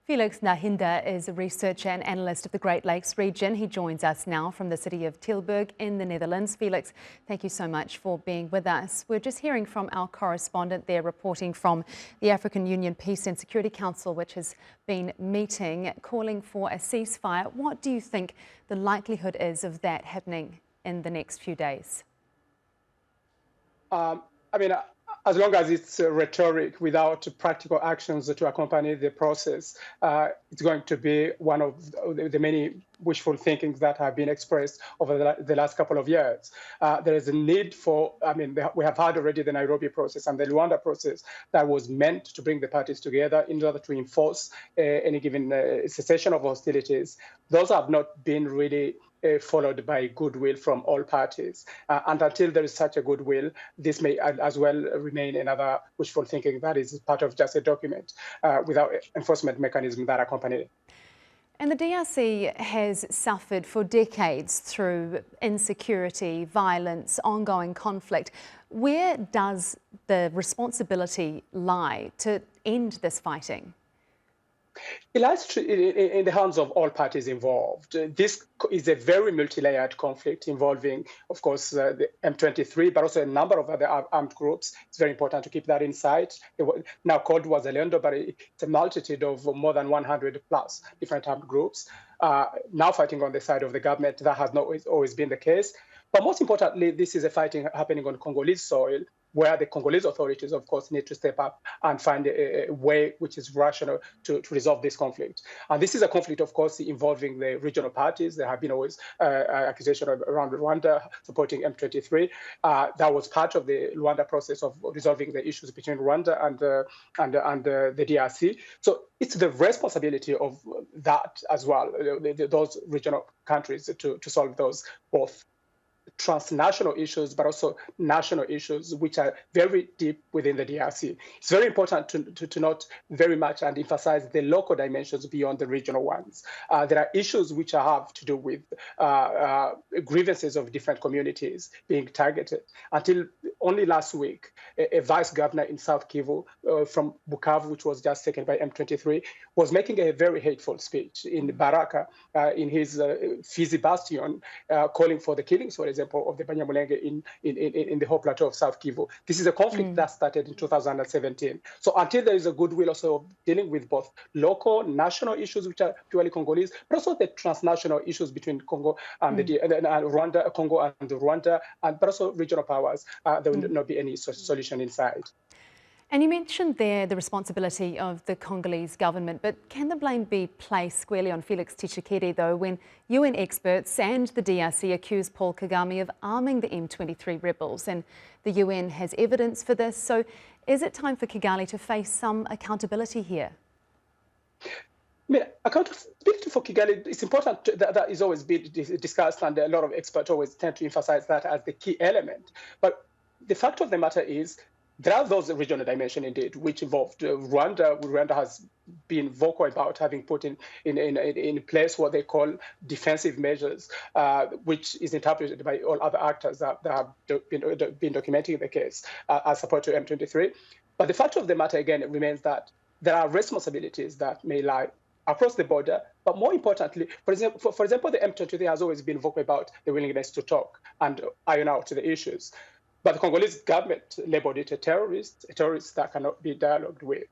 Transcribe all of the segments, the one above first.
Felix Ndahinda is a researcher and analyst of the Great Lakes region. He joins us now from the city of Tilburg in the Netherlands. Felix, thank you so much for being with us. We're just hearing from our correspondent there reporting from the African Union Peace and Security Council, which has been meeting, calling for a ceasefire. What do you think the likelihood is of that happening in the next few days? As long as it's rhetoric without practical actions to accompany the process, it's going to be one of the many wishful thinkings that have been expressed over the last couple of years. There is a need for, we have had already the Nairobi process and the Luanda process that was meant to bring the parties together in order to enforce any given cessation of hostilities. Those have not been really followed by goodwill from all parties. And until there is such a goodwill, this may as well remain another wishful thinking that is part of just a document without enforcement mechanism that accompany it. And the DRC has suffered for decades through insecurity, violence, ongoing conflict. Where does the responsibility lie to end this fighting? It lies in the hands of all parties involved. This is a very multi-layered conflict involving, of course, the M23, but also a number of other armed groups. It's very important to keep that in sight. Now called Wazalendo, but it's a multitude of more than 100 plus different armed groups now fighting on the side of the government. That has not always been the case. But most importantly, this is a fighting happening on Congolese soil, where the Congolese authorities, of course, need to step up and find a way which is rational to resolve this conflict. And this is a conflict, of course, involving the regional parties. There have been always accusations around Rwanda supporting M23. That was part of the Rwanda process of resolving the issues between Rwanda and the DRC. So it's the responsibility of that as well, those regional countries to solve those both transnational issues, but also national issues, which are very deep within the DRC. It's very important to note very much and emphasize the local dimensions beyond the regional ones. There are issues which have to do with grievances of different communities being targeted. Until only last week, a vice governor in South Kivu from Bukavu, which was just taken by M23, was making a very hateful speech in Baraka, in his Fizi bastion, calling for the killings, for example, of the Banyamulenge in the whole plateau of South Kivu. This is a conflict that started in 2017. So until there is a goodwill also of dealing with both local, national issues, which are purely Congolese, but also the transnational issues between Congo and Rwanda, Congo and Rwanda, but also regional powers, there will not be any solution inside. And you mentioned there the responsibility of the Congolese government, but can the blame be placed squarely on Felix Tshisekedi, though, when UN experts and the DRC accuse Paul Kagame of arming the M23 rebels, and the UN has evidence for this? So is it time for Kigali to face some accountability here? Accountability for Kigali, it's important that is always been discussed, and a lot of experts always tend to emphasize that as the key element. But the fact of the matter is, there are those regional dimensions, indeed, which involved Rwanda. Rwanda has been vocal about having put in place what they call defensive measures, which is interpreted by all other actors that have been documenting the case as support to M23. But the fact of the matter, again, remains that there are responsibilities that may lie across the border, but more importantly, for example, the M23 has always been vocal about the willingness to talk and iron out the issues. But the Congolese government labeled it a terrorist that cannot be dialogued with.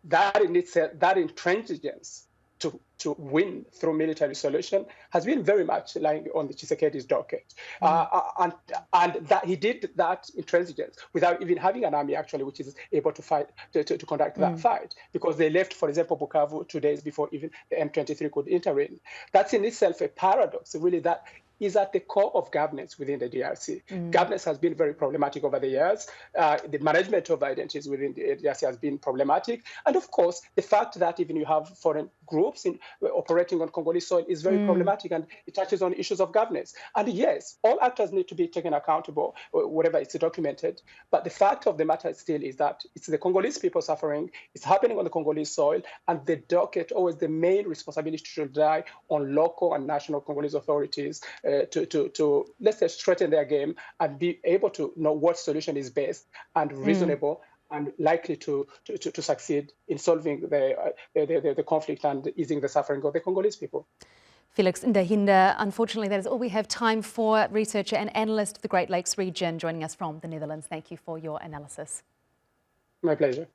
That in itself, that intransigence to win through military solution has been very much lying on the Tshisekedi's docket. And that he did that intransigence without even having an army, actually, which is able to fight, to conduct that fight, because they left, for example, Bukavu 2 days before even the M23 could intervene. That's in itself a paradox, really, that is at the core of governance within the DRC. Governance has been very problematic over the years. The management of identities within the DRC has been problematic. And of course, the fact that even you have foreign groups operating on Congolese soil is very problematic, and it touches on issues of governance. And yes, all actors need to be taken accountable, whatever is documented. But the fact of the matter still is that it's the Congolese people suffering, it's happening on the Congolese soil, and the docket, always the main responsibility should lie on local and national Congolese authorities to let's say, straighten their game and be able to know what solution is best and reasonable and likely to succeed in solving the conflict and easing the suffering of the Congolese people. Felix Ndahinda, unfortunately, that is all we have time for. Researcher and analyst of the Great Lakes region, joining us from the Netherlands. Thank you for your analysis. My pleasure.